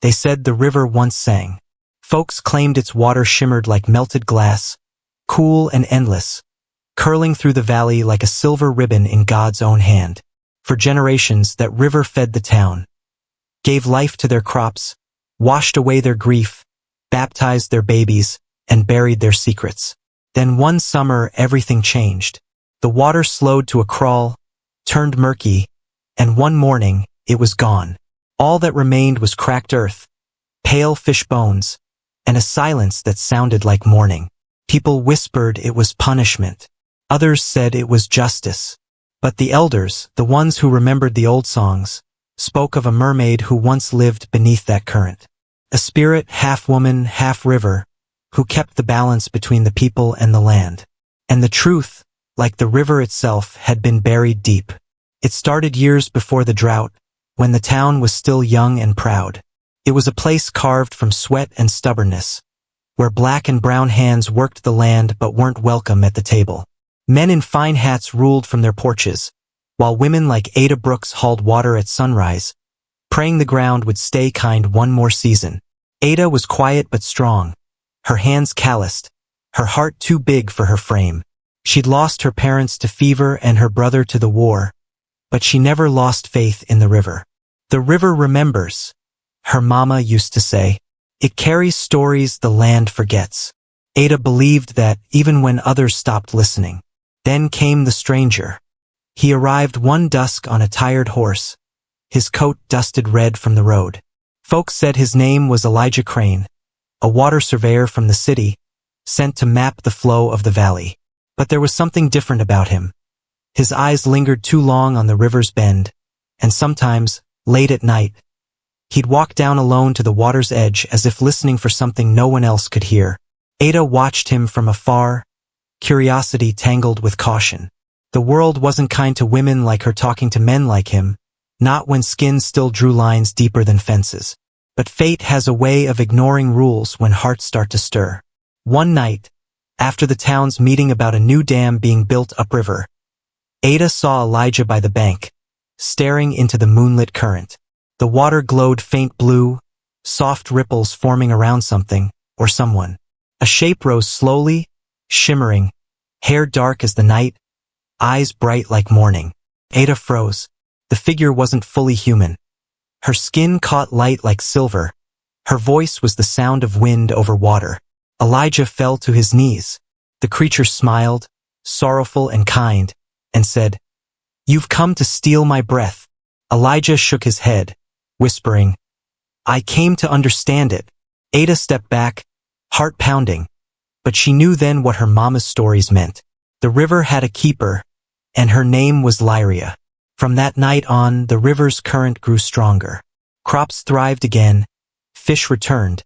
They said the river once sang. Folks claimed its water shimmered like melted glass, cool and endless, curling through the valley like a silver ribbon in God's own hand. For generations, that river fed the town, gave life to their crops, washed away their grief, baptized their babies, and buried their secrets. Then one summer, everything changed. The water slowed to a crawl, turned murky, and one morning, it was gone. All that remained was cracked earth, pale fish bones, and a silence that sounded like mourning. People whispered it was punishment. Others said it was justice. But the elders, the ones who remembered the old songs, spoke of a mermaid who once lived beneath that current. A spirit, half woman, half river, who kept the balance between the people and the land. And the truth, like the river itself, had been buried deep. It started years before the drought, when the town was still young and proud. It was a place carved from sweat and stubbornness, where black and brown hands worked the land but weren't welcome at the table. Men in fine hats ruled from their porches, while women like Ada Brooks hauled water at sunrise, praying the ground would stay kind one more season. Ada was quiet but strong, her hands calloused, her heart too big for her frame. She'd lost her parents to fever and her brother to the war, but she never lost faith in the river. The river remembers, her mama used to say. It carries stories the land forgets. Ada believed that, even when others stopped listening. Then came the stranger. He arrived one dusk on a tired horse, his coat dusted red from the road. Folks said his name was Elijah Crane, a water surveyor from the city, sent to map the flow of the valley. But there was something different about him. His eyes lingered too long on the river's bend, and sometimes, late at night, he'd walk down alone to the water's edge as if listening for something no one else could hear. Ada watched him from afar, curiosity tangled with caution. The world wasn't kind to women like her talking to men like him, not when skin still drew lines deeper than fences. But fate has a way of ignoring rules when hearts start to stir. One night, after the town's meeting about a new dam being built upriver, Ada saw Elijah by the bank, staring into the moonlit current. The water glowed faint blue, soft ripples forming around something, or someone. A shape rose slowly, shimmering, hair dark as the night, eyes bright like morning. Ada froze. The figure wasn't fully human. Her skin caught light like silver. Her voice was the sound of wind over water. Elijah fell to his knees. The creature smiled, sorrowful and kind, and said, "You've come to steal my breath." Elijah shook his head, whispering, "I came to understand it." Ada stepped back, heart pounding, but she knew then what her mama's stories meant. The river had a keeper, and her name was Lyria. From that night on, the river's current grew stronger. Crops thrived again, fish returned,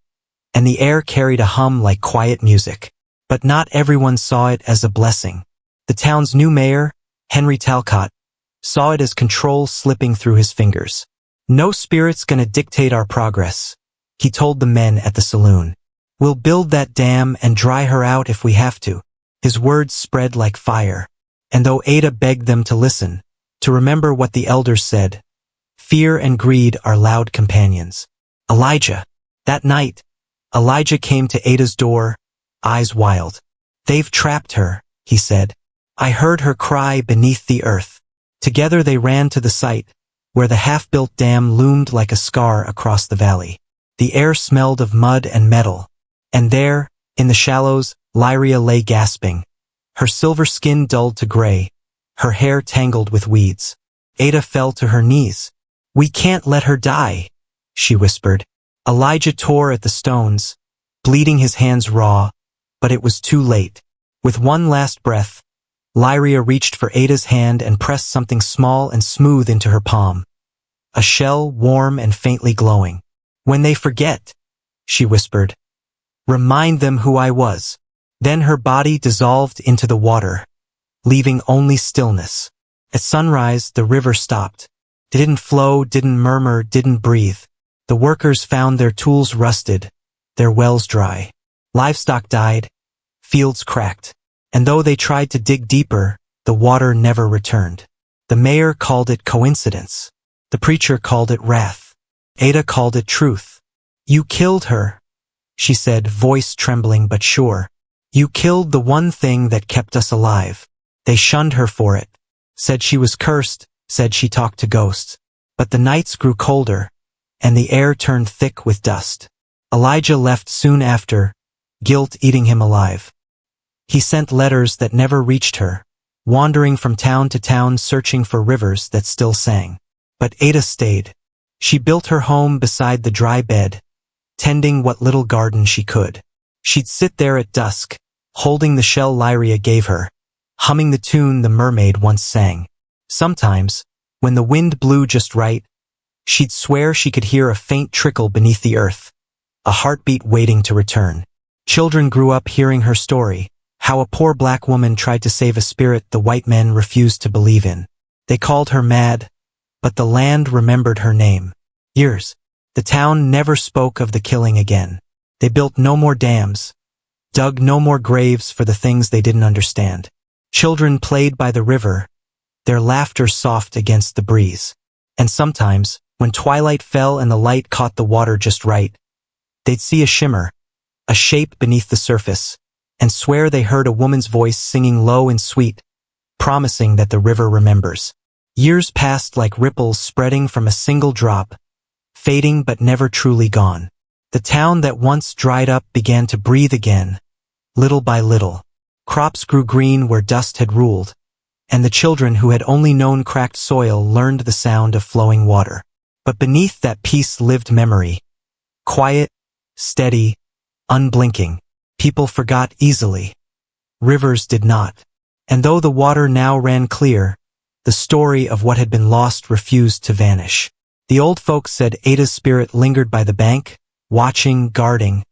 and the air carried a hum like quiet music. But not everyone saw it as a blessing. The town's new mayor, Henry Talcott, saw it as control slipping through his fingers. "No spirit's gonna dictate our progress," he told the men at the saloon. "We'll build that dam and dry her out if we have to." His words spread like fire. And though Ada begged them to listen, to remember what the elders said, fear and greed are loud companions. That night, Elijah came to Ada's door, eyes wild. "They've trapped her," he said. "I heard her cry beneath the earth." Together they ran to the site, where the half-built dam loomed like a scar across the valley. The air smelled of mud and metal, and there, in the shallows, Lyria lay gasping, her silver skin dulled to gray, her hair tangled with weeds. Ada fell to her knees. "We can't let her die," she whispered. Elijah tore at the stones, bleeding his hands raw, but it was too late. With one last breath, Lyria reached for Ada's hand and pressed something small and smooth into her palm. A shell, warm and faintly glowing. "When they forget," she whispered, "remind them who I was." Then her body dissolved into the water, leaving only stillness. At sunrise, the river stopped. It didn't flow, didn't murmur, didn't breathe. The workers found their tools rusted, their wells dry. Livestock died, fields cracked. And though they tried to dig deeper, the water never returned. The mayor called it coincidence. The preacher called it wrath. Ada called it truth. "You killed her," she said, voice trembling but sure. "You killed the one thing that kept us alive." They shunned her for it, said she was cursed, said she talked to ghosts. But the nights grew colder, and the air turned thick with dust. Elijah left soon after, guilt eating him alive. He sent letters that never reached her, wandering from town to town searching for rivers that still sang. But Ada stayed. She built her home beside the dry bed, tending what little garden she could. She'd sit there at dusk, holding the shell Lyria gave her, humming the tune the mermaid once sang. Sometimes, when the wind blew just right, she'd swear she could hear a faint trickle beneath the earth, a heartbeat waiting to return. Children grew up hearing her story, how a poor black woman tried to save a spirit the white men refused to believe in. They called her mad, but the land remembered her name. Years. The town never spoke of the killing again. They built no more dams, dug no more graves for the things they didn't understand. Children played by the river, their laughter soft against the breeze. And sometimes, when twilight fell and the light caught the water just right, they'd see a shimmer, a shape beneath the surface, and swear they heard a woman's voice singing low and sweet, promising that the river remembers. Years passed like ripples spreading from a single drop, fading but never truly gone. The town that once dried up began to breathe again, little by little. Crops grew green where dust had ruled, and the children who had only known cracked soil learned the sound of flowing water. But beneath that peace lived memory. Quiet, steady, unblinking. People forgot easily. Rivers did not. And though the water now ran clear, the story of what had been lost refused to vanish. The old folks said Ada's spirit lingered by the bank, watching, guarding,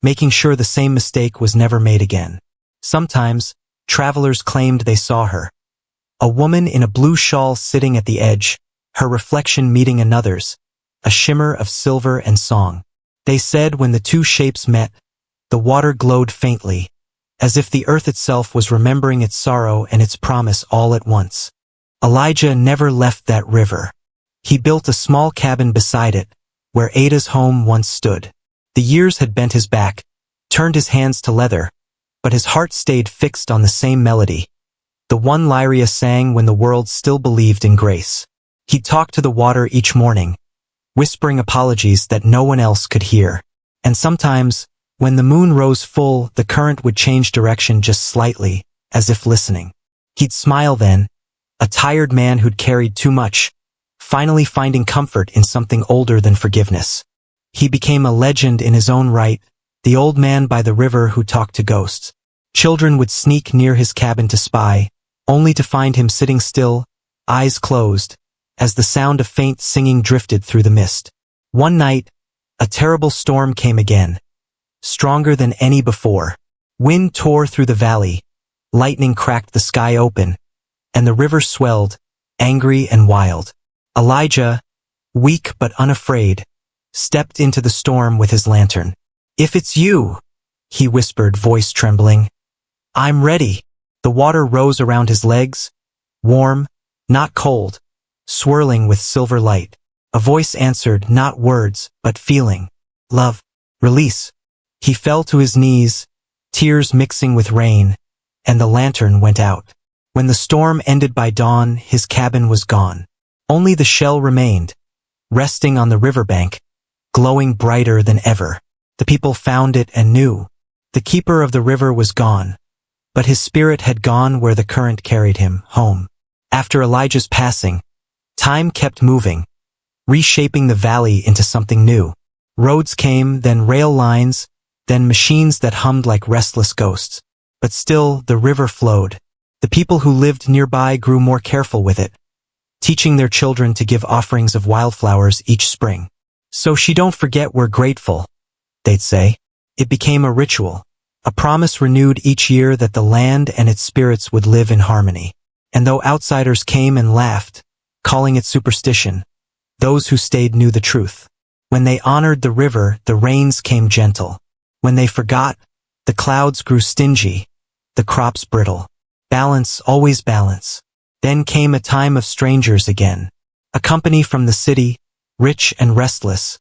making sure the same mistake was never made again. Sometimes, travelers claimed they saw her. A woman in a blue shawl sitting at the edge, her reflection meeting another's, a shimmer of silver and song. They said when the two shapes met, the water glowed faintly, as if the earth itself was remembering its sorrow and its promise all at once. Elijah never left that river. He built a small cabin beside it, where Ada's home once stood. The years had bent his back, turned his hands to leather, but his heart stayed fixed on the same melody, the one Lyria sang when the world still believed in grace. He'd talk to the water each morning, whispering apologies that no one else could hear. And sometimes, when the moon rose full, the current would change direction just slightly, as if listening. He'd smile then, a tired man who'd carried too much, finally finding comfort in something older than forgiveness. He became a legend in his own right, the old man by the river who talked to ghosts. Children would sneak near his cabin to spy, only to find him sitting still, eyes closed, as the sound of faint singing drifted through the mist. One night, a terrible storm came again, stronger than any before. Wind tore through the valley, lightning cracked the sky open, and the river swelled, angry and wild. Elijah, weak but unafraid, stepped into the storm with his lantern. "If it's you," he whispered, voice trembling, "I'm ready." The water rose around his legs, warm, not cold, swirling with silver light. A voice answered, not words, but feeling. "Love. Release." He fell to his knees, tears mixing with rain, and the lantern went out. When the storm ended by dawn, his cabin was gone. Only the shell remained, resting on the riverbank, glowing brighter than ever. The people found it and knew. The keeper of the river was gone, but his spirit had gone where the current carried him, home. After Elijah's passing, time kept moving, reshaping the valley into something new. Roads came, then rail lines, then machines that hummed like restless ghosts. But still, the river flowed. The people who lived nearby grew more careful with it, teaching their children to give offerings of wildflowers each spring. "So she don't forget we're grateful," they'd say. It became a ritual, a promise renewed each year that the land and its spirits would live in harmony. And though outsiders came and laughed, calling it superstition, those who stayed knew the truth. When they honored the river, the rains came gentle. When they forgot, the clouds grew stingy, the crops brittle. Balance, always balance. Then came a time of strangers again. A company from the city, rich and restless,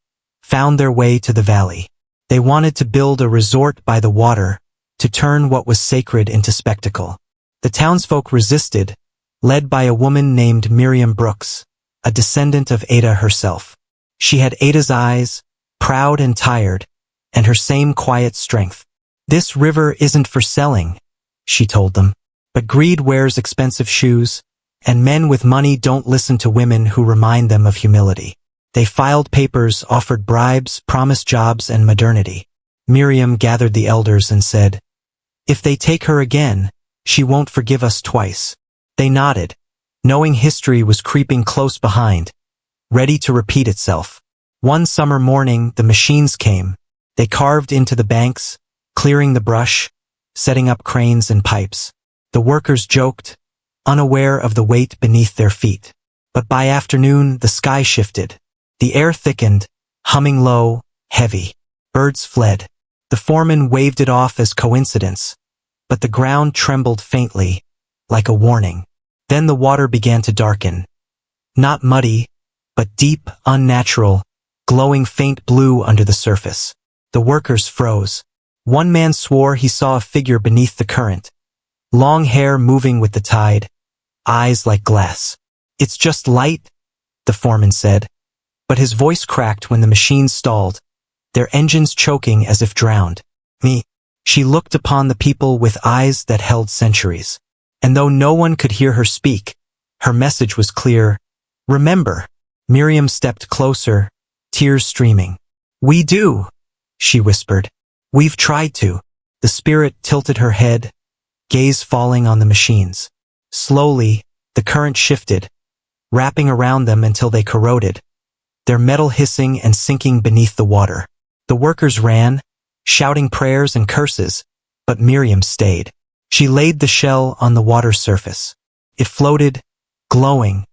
found their way to the valley. They wanted to build a resort by the water, to turn what was sacred into spectacle. The townsfolk resisted, led by a woman named Miriam Brooks, a descendant of Ada herself. She had Ada's eyes, proud and tired, and her same quiet strength. "This river isn't for selling," she told them. "But greed wears expensive shoes, and men with money don't listen to women who remind them of humility." They filed papers, offered bribes, promised jobs and modernity. Miriam gathered the elders and said, "If they take her again, she won't forgive us twice." They nodded, knowing history was creeping close behind, ready to repeat itself. One summer morning, the machines came. They carved into the banks, clearing the brush, setting up cranes and pipes. The workers joked, unaware of the weight beneath their feet. But by afternoon, the sky shifted. The air thickened, humming low, heavy. Birds fled. The foreman waved it off as coincidence, but the ground trembled faintly, like a warning. Then the water began to darken. Not muddy, but deep, unnatural, glowing faint blue under the surface. The workers froze. One man swore he saw a figure beneath the current. Long hair moving with the tide, eyes like glass. "It's just light," the foreman said. But his voice cracked when the machines stalled, their engines choking as if drowned. She looked upon the people with eyes that held centuries. And though no one could hear her speak, her message was clear. "Remember." Miriam stepped closer, tears streaming. "We do," she whispered. "We've tried to." The spirit tilted her head, gaze falling on the machines. Slowly, the current shifted, wrapping around them until they corroded, their metal hissing and sinking beneath the water. The workers ran, shouting prayers and curses, but Miriam stayed. She laid the shell on the water's surface. It floated, glowing,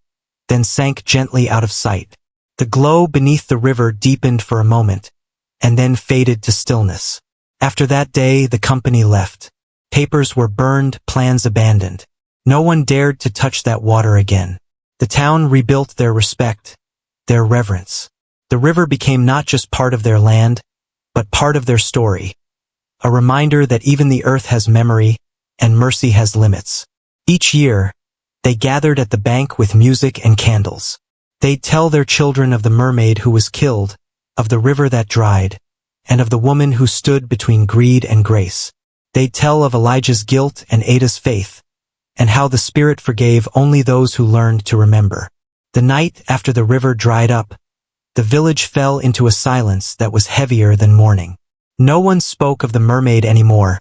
then sank gently out of sight. The glow beneath the river deepened for a moment, and then faded to stillness. After that day, the company left. Papers were burned, plans abandoned. No one dared to touch that water again. The town rebuilt their respect, their reverence. The river became not just part of their land, but part of their story. A reminder that even the earth has memory, and mercy has limits. Each year, they gathered at the bank with music and candles. They'd tell their children of the mermaid who was killed, of the river that dried, and of the woman who stood between greed and grace. They'd tell of Elijah's guilt and Ada's faith, and how the Spirit forgave only those who learned to remember. The night after the river dried up, the village fell into a silence that was heavier than mourning. No one spoke of the mermaid anymore,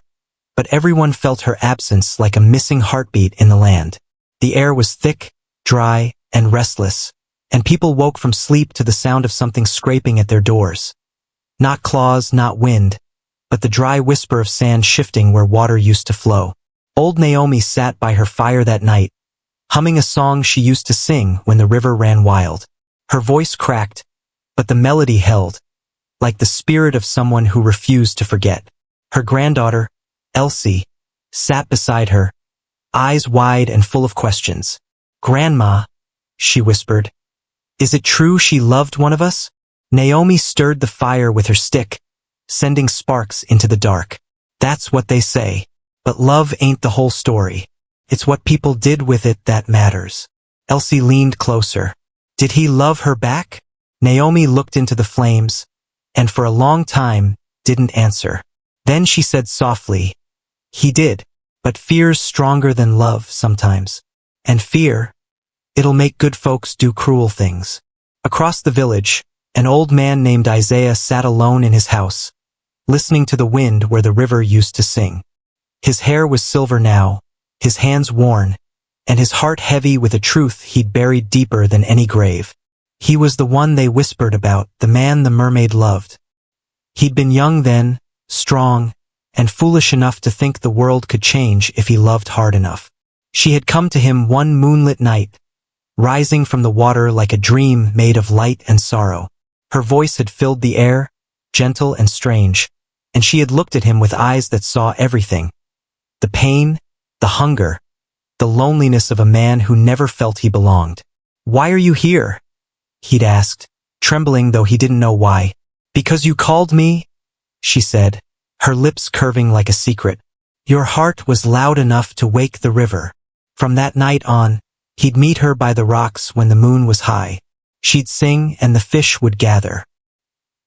but everyone felt her absence like a missing heartbeat in the land. The air was thick, dry, and restless, and people woke from sleep to the sound of something scraping at their doors. Not claws, not wind, but the dry whisper of sand shifting where water used to flow. Old Naomi sat by her fire that night, humming a song she used to sing when the river ran wild. Her voice cracked, but the melody held, like the spirit of someone who refused to forget. Her granddaughter, Elsie, sat beside her, eyes wide and full of questions. "Grandma," she whispered, "is it true she loved one of us?" Naomi stirred the fire with her stick, sending sparks into the dark. "That's what they say. But love ain't the whole story. It's what people did with it that matters." Elsie leaned closer. "Did he love her back?" Naomi looked into the flames, and for a long time, didn't answer. Then she said softly, "He did, but fear's stronger than love sometimes. And fear, it'll make good folks do cruel things." Across the village, an old man named Isaiah sat alone in his house, listening to the wind where the river used to sing. His hair was silver now, his hands worn, and his heart heavy with a truth he'd buried deeper than any grave. He was the one they whispered about, the man the mermaid loved. He'd been young then, strong, and foolish enough to think the world could change if he loved hard enough. She had come to him one moonlit night, rising from the water like a dream made of light and sorrow. Her voice had filled the air, gentle and strange, and she had looked at him with eyes that saw everything. The pain, the hunger, the loneliness of a man who never felt he belonged. "Why are you here?" he'd asked, trembling though he didn't know why. Because you called me, she said, her lips curving like a secret. Your heart was loud enough to wake the river. From that night on, he'd meet her by the rocks when the moon was high. She'd sing and the fish would gather.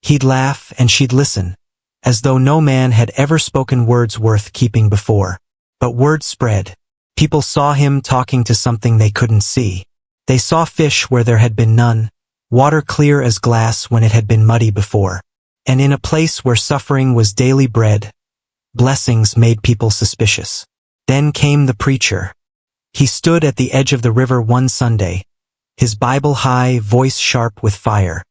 He'd laugh and she'd listen, as though no man had ever spoken words worth keeping before. But word spread. People saw him talking to something they couldn't see. They saw fish where there had been none, water clear as glass when it had been muddy before. And in a place where suffering was daily bread, blessings made people suspicious. Then came the preacher. He stood at the edge of the river one Sunday, his Bible high, voice sharp with fire.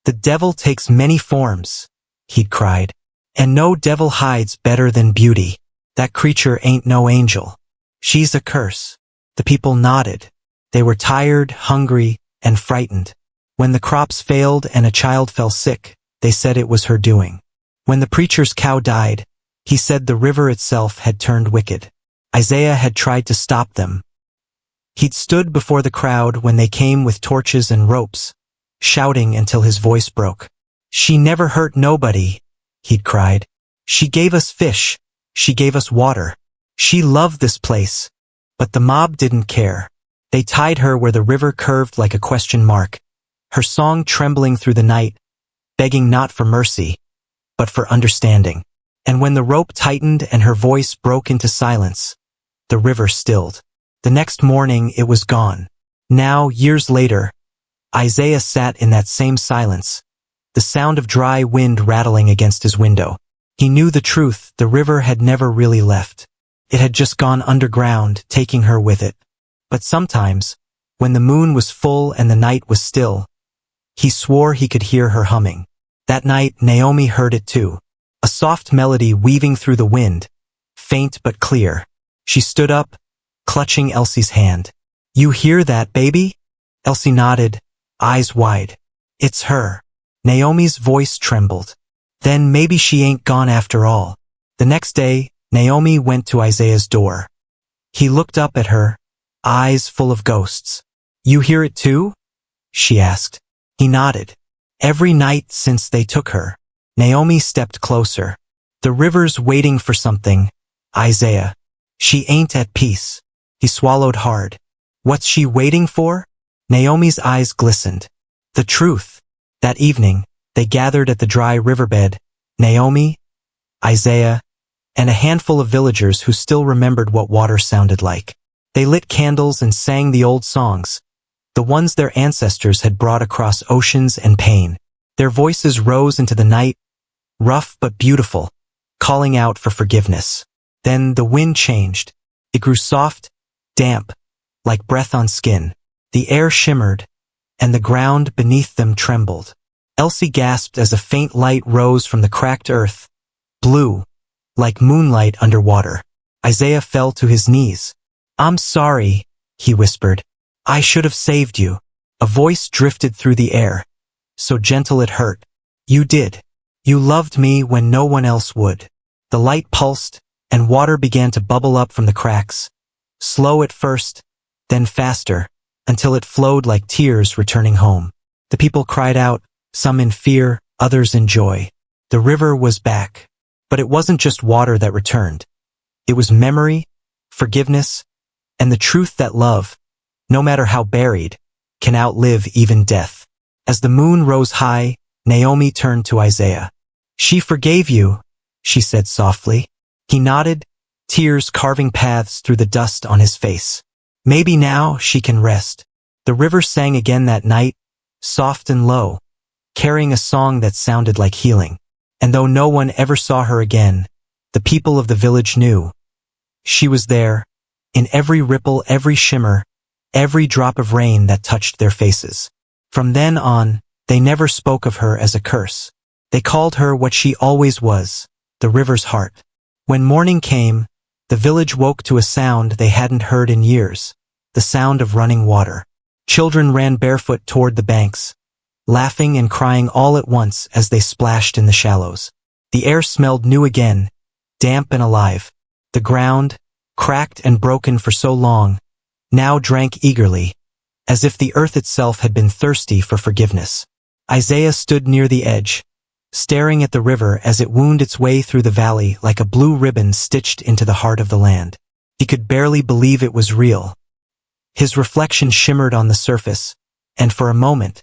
The devil takes many forms, he'd cried, and no devil hides better than beauty. That creature ain't no angel. She's a curse. The people nodded. They were tired, hungry, and frightened. When the crops failed and a child fell sick, they said it was her doing. When the preacher's cow died, he said the river itself had turned wicked. Isaiah had tried to stop them. He'd stood before the crowd when they came with torches and ropes, shouting until his voice broke. She never hurt nobody, he'd cried. She gave us fish. She gave us water. She loved this place. But the mob didn't care. They tied her where the river curved like a question mark, her song trembling through the night, begging not for mercy, but for understanding. And when the rope tightened and her voice broke into silence, the river stilled. The next morning it was gone. Now, years later, Isaiah sat in that same silence, the sound of dry wind rattling against his window. He knew the truth, the river had never really left. It had just gone underground, taking her with it. But sometimes, when the moon was full and the night was still, he swore he could hear her humming. That night, Naomi heard it too. A soft melody weaving through the wind, faint but clear. She stood up, clutching Elsie's hand. You hear that, baby? Elsie nodded, eyes wide. It's her. Naomi's voice trembled. Then maybe she ain't gone after all. The next day, Naomi went to Isaiah's door. He looked up at her, eyes full of ghosts. You hear it too? She asked. He nodded. Every night since they took her. Naomi stepped closer. The river's waiting for something, Isaiah. She ain't at peace. He swallowed hard. What's she waiting for? Naomi's eyes glistened. The truth. That evening, they gathered at the dry riverbed, Naomi, Isaiah, and a handful of villagers who still remembered what water sounded like. They lit candles and sang the old songs, the ones their ancestors had brought across oceans and pain. Their voices rose into the night, rough but beautiful, calling out for forgiveness. Then the wind changed. It grew soft, damp, like breath on skin. The air shimmered, and the ground beneath them trembled. Elsie gasped as a faint light rose from the cracked earth, blue, like moonlight underwater. Isaiah fell to his knees. I'm sorry, he whispered. I should have saved you. A voice drifted through the air, so gentle it hurt. You did. You loved me when no one else would. The light pulsed, and water began to bubble up from the cracks, slow at first, then faster, until it flowed like tears returning home. The people cried out, some in fear, others in joy. The river was back. But it wasn't just water that returned. It was memory, forgiveness, and the truth that love, no matter how buried, can outlive even death. As the moon rose high, Naomi turned to Isaiah. She forgave you, she said softly. He nodded, tears carving paths through the dust on his face. Maybe now she can rest. The river sang again that night, soft and low, carrying a song that sounded like healing. And though no one ever saw her again, the people of the village knew. She was there, in every ripple, every shimmer, every drop of rain that touched their faces. From then on, they never spoke of her as a curse. They called her what she always was, the river's heart. When morning came, the village woke to a sound they hadn't heard in years, the sound of running water. Children ran barefoot toward the banks, laughing and crying all at once as they splashed in the shallows. The air smelled new again, damp and alive. The ground, cracked and broken for so long, now drank eagerly, as if the earth itself had been thirsty for forgiveness. Isaiah stood near the edge, staring at the river as it wound its way through the valley like a blue ribbon stitched into the heart of the land. He could barely believe it was real. His reflection shimmered on the surface, and for a moment,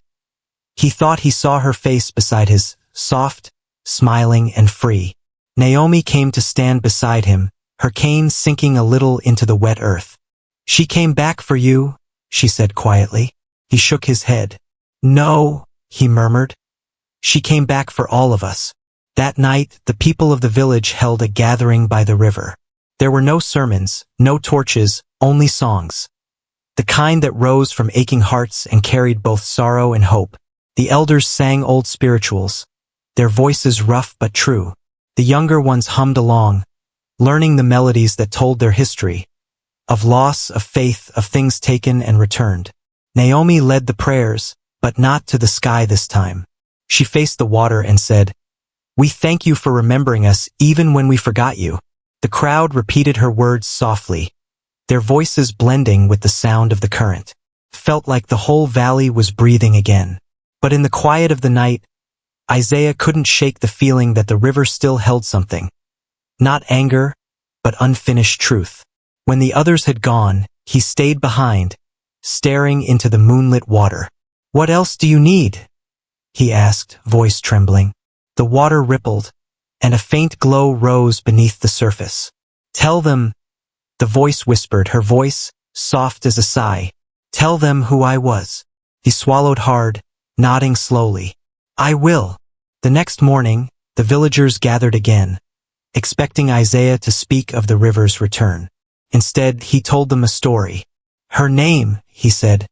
he thought he saw her face beside his, soft, smiling and free. Naomi came to stand beside him, her cane sinking a little into the wet earth. "She came back for you," she said quietly. He shook his head. "No," he murmured. "She came back for all of us." That night, the people of the village held a gathering by the river. There were no sermons, no torches, only songs. The kind that rose from aching hearts and carried both sorrow and hope. The elders sang old spirituals, their voices rough but true. The younger ones hummed along, learning the melodies that told their history, of loss, of faith, of things taken and returned. Naomi led the prayers, but not to the sky this time. She faced the water and said, "We thank you for remembering us even when we forgot you." The crowd repeated her words softly, their voices blending with the sound of the current. Felt like the whole valley was breathing again. But in the quiet of the night, Isaiah couldn't shake the feeling that the river still held something. Not anger, but unfinished truth. When the others had gone, he stayed behind, staring into the moonlit water. "What else do you need?" he asked, voice trembling. The water rippled, and a faint glow rose beneath the surface. "Tell them," the voice whispered, her voice soft as a sigh. "Tell them who I was." He swallowed hard, nodding slowly. "I will." The next morning, the villagers gathered again, expecting Isaiah to speak of the river's return. Instead, he told them a story. "Her name," he said,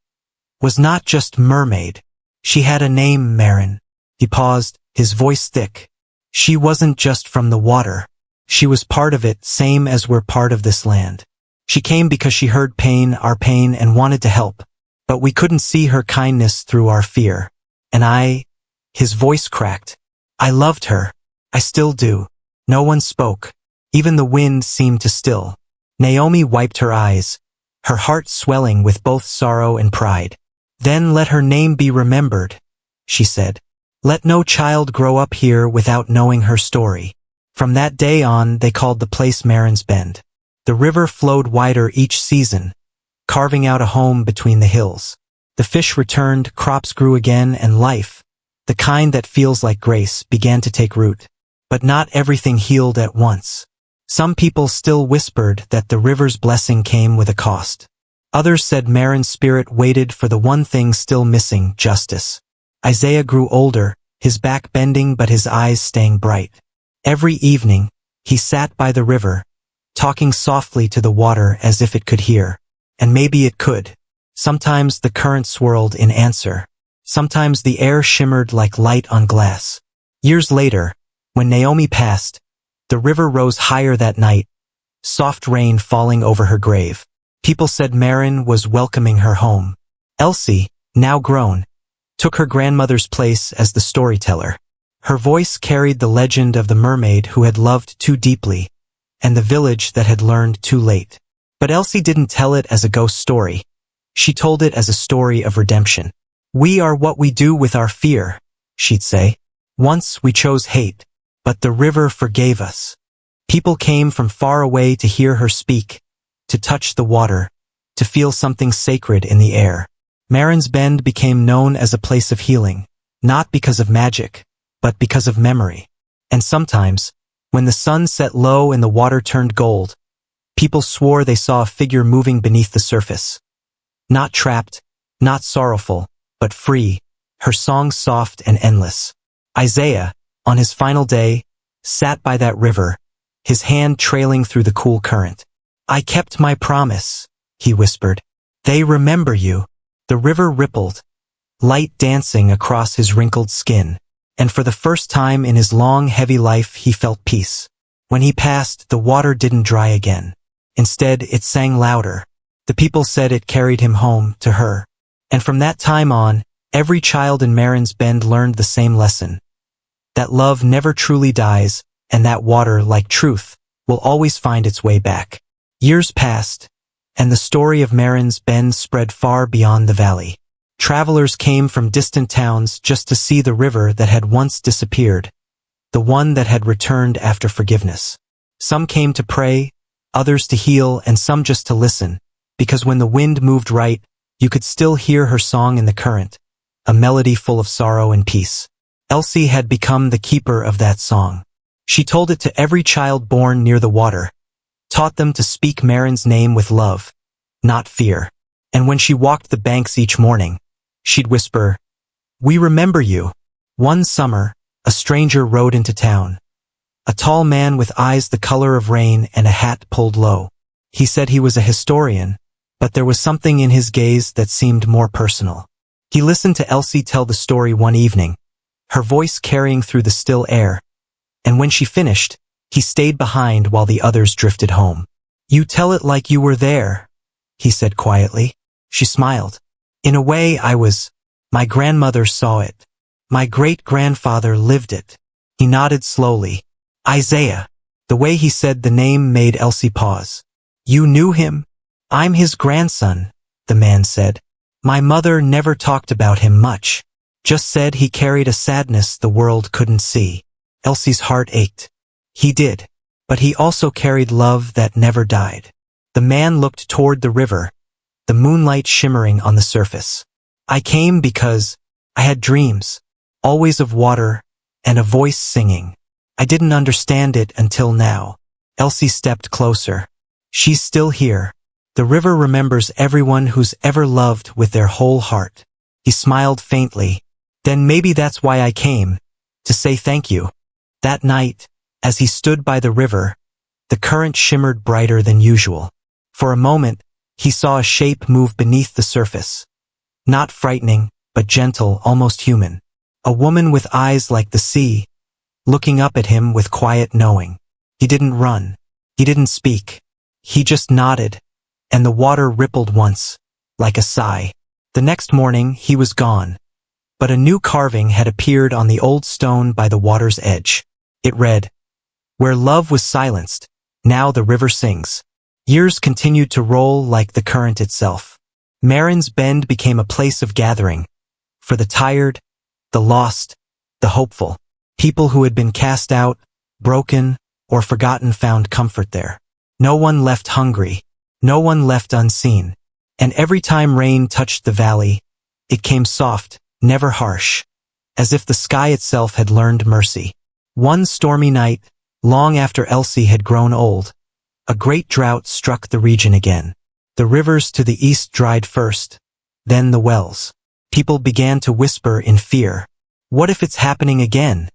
"was not just mermaid. She had a name, Marin." He paused, his voice thick. "She wasn't just from the water. She was part of it, same as we're part of this land. She came because she heard pain, our pain, and wanted to help. But we couldn't see her kindness through our fear. And his voice cracked. I loved her. I still do." No one spoke. Even the wind seemed to still. Naomi wiped her eyes, her heart swelling with both sorrow and pride. "Then let her name be remembered," she said. "Let no child grow up here without knowing her story." From that day on, they called the place Marin's Bend. The river flowed wider each season, carving out a home between the hills. The fish returned, crops grew again, and life, the kind that feels like grace, began to take root. But not everything healed at once. Some people still whispered that the river's blessing came with a cost. Others said Marin's spirit waited for the one thing still missing, justice. Isaiah grew older, his back bending but his eyes staying bright. Every evening, he sat by the river, talking softly to the water as if it could hear. And maybe it could. Sometimes the current swirled in answer. Sometimes the air shimmered like light on glass. Years later, when Naomi passed, the river rose higher that night, soft rain falling over her grave. People said Marin was welcoming her home. Elsie, now grown, took her grandmother's place as the storyteller. Her voice carried the legend of the mermaid who had loved too deeply, and the village that had learned too late. But Elsie didn't tell it as a ghost story. She told it as a story of redemption. "We are what we do with our fear," she'd say. "Once we chose hate, but the river forgave us." People came from far away to hear her speak, to touch the water, to feel something sacred in the air. Marin's Bend became known as a place of healing, not because of magic, but because of memory. And sometimes, when the sun set low and the water turned gold, people swore they saw a figure moving beneath the surface. Not trapped, not sorrowful, but free, her song soft and endless. Isaiah, on his final day, sat by that river, his hand trailing through the cool current. "I kept my promise," he whispered. "They remember you." The river rippled, light dancing across his wrinkled skin, and for the first time in his long, heavy life he felt peace. When he passed, the water didn't dry again. Instead, it sang louder. The people said it carried him home, to her. And from that time on, every child in Marin's Bend learned the same lesson. That love never truly dies, and that water, like truth, will always find its way back. Years passed, and the story of Marin's Bend spread far beyond the valley. Travelers came from distant towns just to see the river that had once disappeared, the one that had returned after forgiveness. Some came to pray, others to heal, and some just to listen, because when the wind moved right, you could still hear her song in the current, a melody full of sorrow and peace. Elsie had become the keeper of that song. She told it to every child born near the water, taught them to speak Marin's name with love, not fear. And when she walked the banks each morning, she'd whisper, "We remember you." One summer, a stranger rode into town. A tall man with eyes the color of rain and a hat pulled low. He said he was a historian, but there was something in his gaze that seemed more personal. He listened to Elsie tell the story one evening, her voice carrying through the still air, and when she finished, he stayed behind while the others drifted home. "You tell it like you were there," he said quietly. She smiled. "In a way, I was. My grandmother saw it. My great-grandfather lived it." He nodded slowly. "Isaiah." The way he said the name made Elsie pause. "You knew him?" "I'm his grandson," the man said. "My mother never talked about him much. Just said he carried a sadness the world couldn't see." Elsie's heart ached. He did. But he also carried love that never died. The man looked toward the river, the moonlight shimmering on the surface. "I came because I had dreams, always of water, and a voice singing. I didn't understand it until now." Elsie stepped closer. "She's still here. The river remembers everyone who's ever loved with their whole heart." He smiled faintly. "Then maybe that's why I came, to say thank you." That night, as he stood by the river, the current shimmered brighter than usual. For a moment, he saw a shape move beneath the surface. Not frightening, but gentle, almost human. A woman with eyes like the sea, looking up at him with quiet knowing. He didn't run. He didn't speak. He just nodded, and the water rippled once, like a sigh. The next morning, he was gone. But a new carving had appeared on the old stone by the water's edge. It read, "Where love was silenced, now the river sings." Years continued to roll like the current itself. Marin's Bend became a place of gathering. For the tired, the lost, the hopeful. People who had been cast out, broken, or forgotten found comfort there. No one left hungry. No one left unseen. And every time rain touched the valley, it came soft, never harsh, as if the sky itself had learned mercy. One stormy night, long after Elsie had grown old, a great drought struck the region again. The rivers to the east dried first, then the wells. People began to whisper in fear. "What if it's happening again?"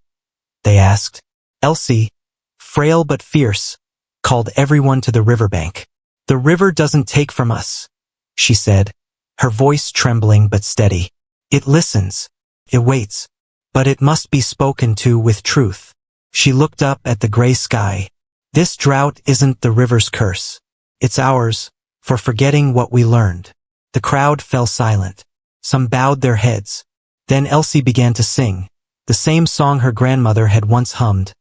they asked. Elsie, frail but fierce, called everyone to the riverbank. "The river doesn't take from us," she said, her voice trembling but steady. "It listens, it waits, but it must be spoken to with truth." She looked up at the gray sky. "This drought isn't the river's curse. It's ours, for forgetting what we learned." The crowd fell silent. Some bowed their heads. Then Elsie began to sing, the same song her grandmother had once hummed,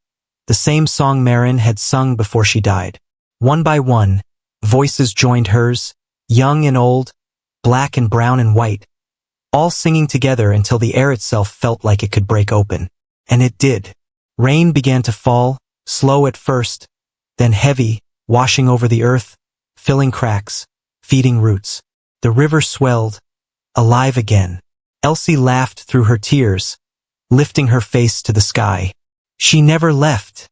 the same song Marin had sung before she died. One by one, voices joined hers, young and old, black and brown and white, all singing together until the air itself felt like it could break open. And it did. Rain began to fall, slow at first, then heavy, washing over the earth, filling cracks, feeding roots. The river swelled, alive again. Elsie laughed through her tears, lifting her face to the sky. "She never left,"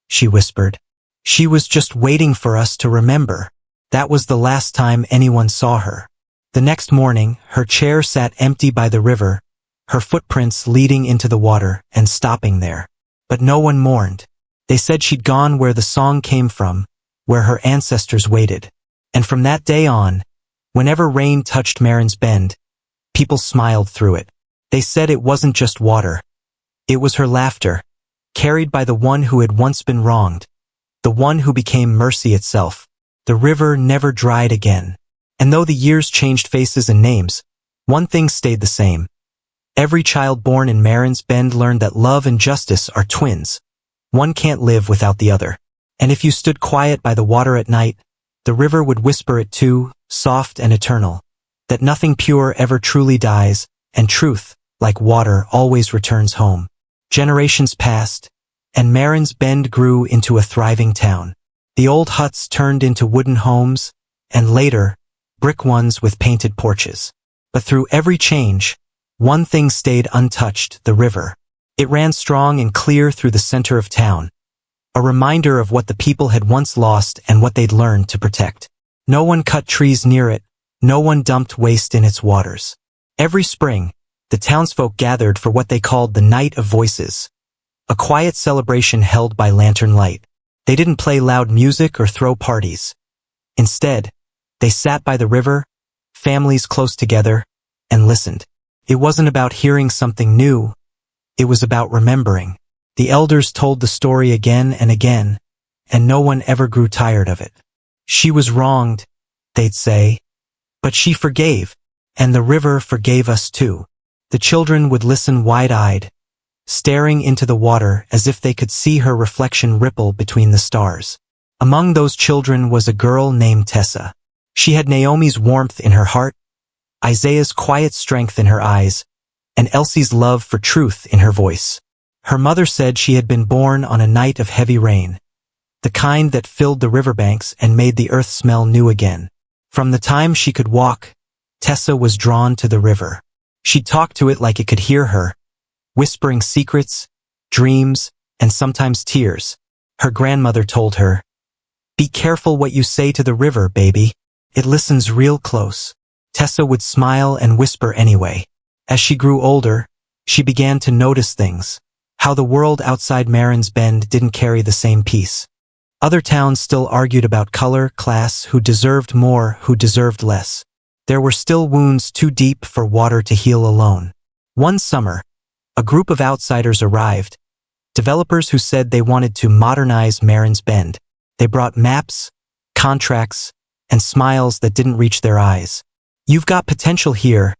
she whispered. "She was just waiting for us to remember." That was the last time anyone saw her. The next morning, her chair sat empty by the river, her footprints leading into the water and stopping there. But no one mourned. They said she'd gone where the song came from, where her ancestors waited. And from that day on, whenever rain touched Marin's Bend, people smiled through it. They said it wasn't just water. It was her laughter, carried by the one who had once been wronged, the one who became mercy itself. The river never dried again. And though the years changed faces and names, one thing stayed the same. Every child born in Marin's Bend learned that love and justice are twins. One can't live without the other. And if you stood quiet by the water at night, the river would whisper it too, soft and eternal, that nothing pure ever truly dies, and truth, like water, always returns home. Generations passed, and Marin's Bend grew into a thriving town. The old huts turned into wooden homes, and later, brick ones with painted porches. But through every change, one thing stayed untouched: the river. It ran strong and clear through the center of town, a reminder of what the people had once lost and what they'd learned to protect. No one cut trees near it, no one dumped waste in its waters. Every spring, the townsfolk gathered for what they called the Night of Voices, a quiet celebration held by lantern light. They didn't play loud music or throw parties. Instead, they sat by the river, families close together, and listened. It wasn't about hearing something new, it was about remembering. The elders told the story again and again, and no one ever grew tired of it. She was wronged, they'd say, but she forgave, and the river forgave us too. The children would listen wide-eyed, staring into the water as if they could see her reflection ripple between the stars. Among those children was a girl named Tessa. She had Naomi's warmth in her heart, Isaiah's quiet strength in her eyes, and Elsie's love for truth in her voice. Her mother said she had been born on a night of heavy rain, the kind that filled the riverbanks and made the earth smell new again. From the time she could walk, Tessa was drawn to the river. She'd talk to it like it could hear her, whispering secrets, dreams, and sometimes tears. Her grandmother told her, "Be careful what you say to the river, baby. It listens real close." Tessa would smile and whisper anyway. As she grew older, she began to notice things, how the world outside Marin's Bend didn't carry the same peace. Other towns still argued about color, class, who deserved more, who deserved less. There were still wounds too deep for water to heal alone. One summer, a group of outsiders arrived, developers who said they wanted to modernize Marin's Bend. They brought maps, contracts, and smiles that didn't reach their eyes. "You've got potential here,"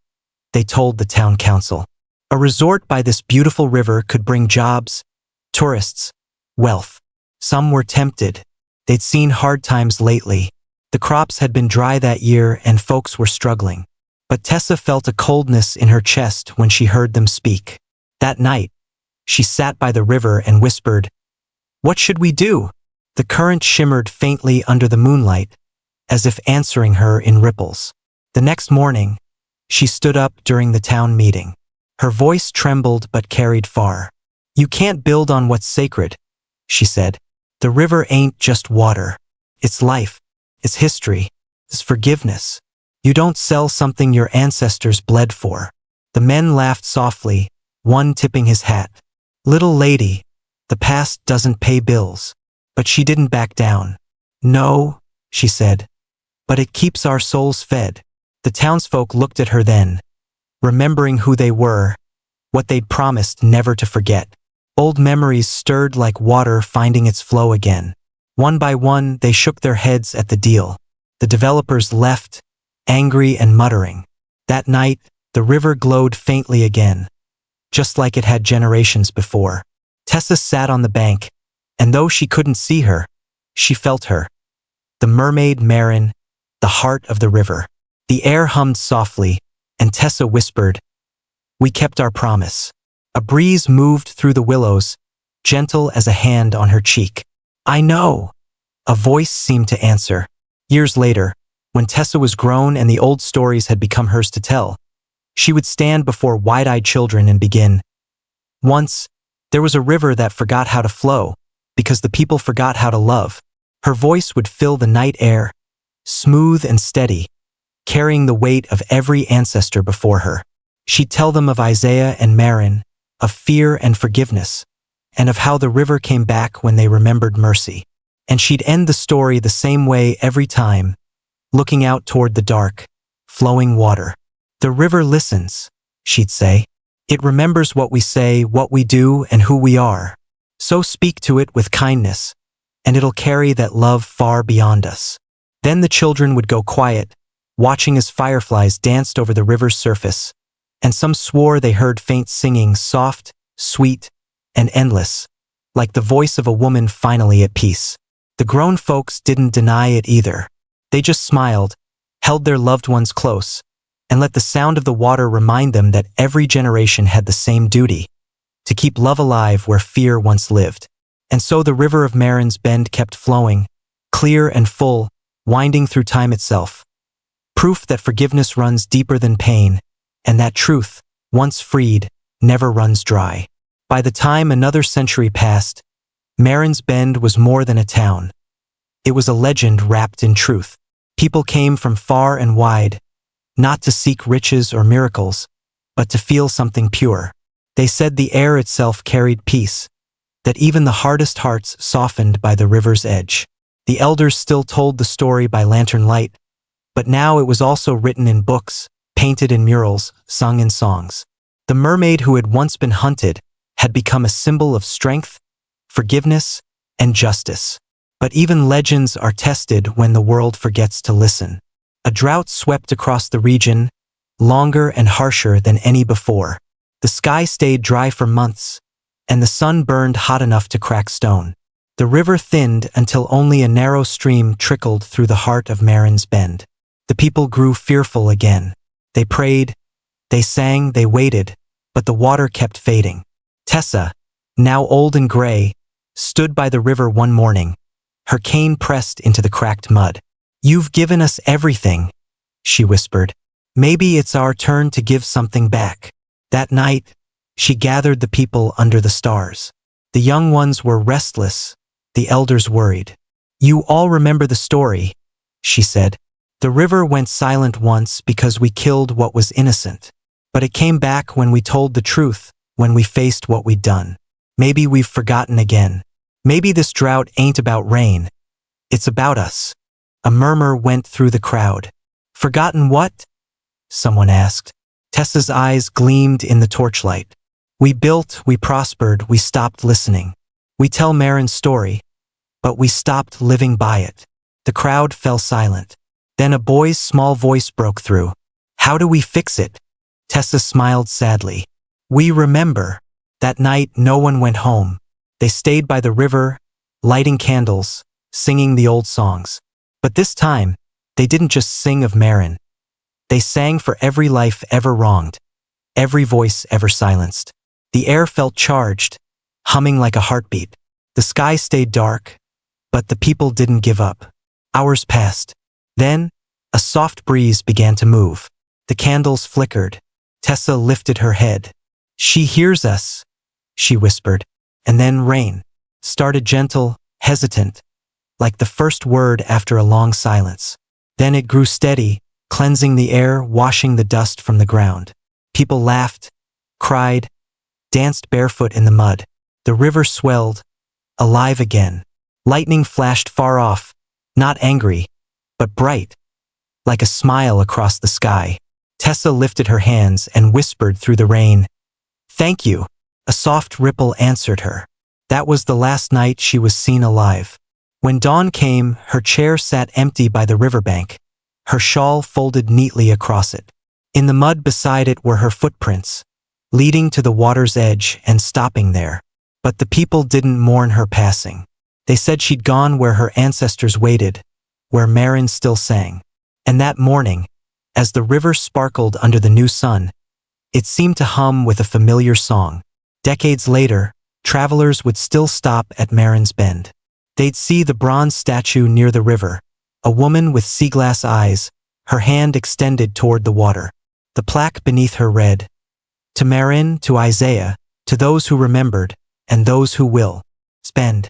they told the town council. A resort by this beautiful river could bring jobs, tourists, wealth. Some were tempted. They'd seen hard times lately. The crops had been dry that year and folks were struggling. But Tessa felt a coldness in her chest when she heard them speak. That night, she sat by the river and whispered, "What should we do?" The current shimmered faintly under the moonlight, as if answering her in ripples. The next morning, she stood up during the town meeting. Her voice trembled but carried far. "You can't build on what's sacred," she said. "The river ain't just water. It's life. It's history. It's forgiveness. You don't sell something your ancestors bled for." The men laughed softly, one tipping his hat. "Little lady, the past doesn't pay bills." But she didn't back down. "No," she said, "but it keeps our souls fed." The townsfolk looked at her then, remembering who they were, what they'd promised never to forget. Old memories stirred like water finding its flow again. One by one, they shook their heads at the deal. The developers left, angry and muttering. That night, the river glowed faintly again, just like it had generations before. Tessa sat on the bank, and though she couldn't see her, she felt her. The mermaid Marin, the heart of the river. The air hummed softly, and Tessa whispered, "We kept our promise." A breeze moved through the willows, gentle as a hand on her cheek. "I know," a voice seemed to answer. Years later, when Tessa was grown and the old stories had become hers to tell, she would stand before wide-eyed children and begin, "Once, there was a river that forgot how to flow, because the people forgot how to love." Her voice would fill the night air, smooth and steady, carrying the weight of every ancestor before her. She'd tell them of Isaiah and Marin, of fear and forgiveness, and of how the river came back when they remembered mercy. And she'd end the story the same way every time, looking out toward the dark, flowing water. "The river listens," she'd say. "It remembers what we say, what we do, and who we are. So speak to it with kindness, and it'll carry that love far beyond us." Then the children would go quiet, watching as fireflies danced over the river's surface, and some swore they heard faint singing, soft, sweet, and endless, like the voice of a woman finally at peace. The grown folks didn't deny it either. They just smiled, held their loved ones close, and let the sound of the water remind them that every generation had the same duty, to keep love alive where fear once lived. And so the river of Marin's Bend kept flowing, clear and full, winding through time itself. Proof that forgiveness runs deeper than pain, and that truth, once freed, never runs dry. By the time another century passed, Marin's Bend was more than a town. It was a legend wrapped in truth. People came from far and wide, not to seek riches or miracles, but to feel something pure. They said the air itself carried peace, that even the hardest hearts softened by the river's edge. The elders still told the story by lantern light, but now it was also written in books, painted in murals, sung in songs. The mermaid who had once been hunted had become a symbol of strength, forgiveness, and justice. But even legends are tested when the world forgets to listen. A drought swept across the region, longer and harsher than any before. The sky stayed dry for months, and the sun burned hot enough to crack stone. The river thinned until only a narrow stream trickled through the heart of Marin's Bend. The people grew fearful again. They prayed, they sang, they waited, but the water kept fading. Tessa, now old and gray, stood by the river one morning, her cane pressed into the cracked mud. "You've given us everything," she whispered. "Maybe it's our turn to give something back." That night, she gathered the people under the stars. The young ones were restless, the elders worried. "You all remember the story," she said. "The river went silent once because we killed what was innocent. But it came back when we told the truth, when we faced what we'd done. Maybe we've forgotten again. Maybe this drought ain't about rain. It's about us." A murmur went through the crowd. "Forgotten what?" someone asked. Tessa's eyes gleamed in the torchlight. "We built, we prospered, we stopped listening. We tell Marin's story, but we stopped living by it." The crowd fell silent. Then a boy's small voice broke through. "How do we fix it?" Tessa smiled sadly. "We remember. That night no one went home. They stayed by the river, lighting candles, singing the old songs. But this time, they didn't just sing of Marin. They sang for every life ever wronged, every voice ever silenced. The air felt charged, humming like a heartbeat. The sky stayed dark, but the people didn't give up. Hours passed. Then, a soft breeze began to move. The candles flickered. Tessa lifted her head. "She hears us," she whispered. And then rain started, gentle, hesitant, like the first word after a long silence. Then it grew steady, cleansing the air, washing the dust from the ground. People laughed, cried, danced barefoot in the mud. The river swelled, alive again. Lightning flashed far off, not angry, but bright, like a smile across the sky. Tessa lifted her hands and whispered through the rain, "Thank you." A soft ripple answered her. That was the last night she was seen alive. When dawn came, her chair sat empty by the riverbank, her shawl folded neatly across it. In the mud beside it were her footprints, leading to the water's edge and stopping there. But the people didn't mourn her passing. They said she'd gone where her ancestors waited, where Marin still sang. And that morning, as the river sparkled under the new sun, it seemed to hum with a familiar song. Decades later, travelers would still stop at Marin's Bend. They'd see the bronze statue near the river, a woman with sea glass eyes, her hand extended toward the water. The plaque beneath her read, "To Marin, to Isaiah, to those who remembered, and those who will. Spend."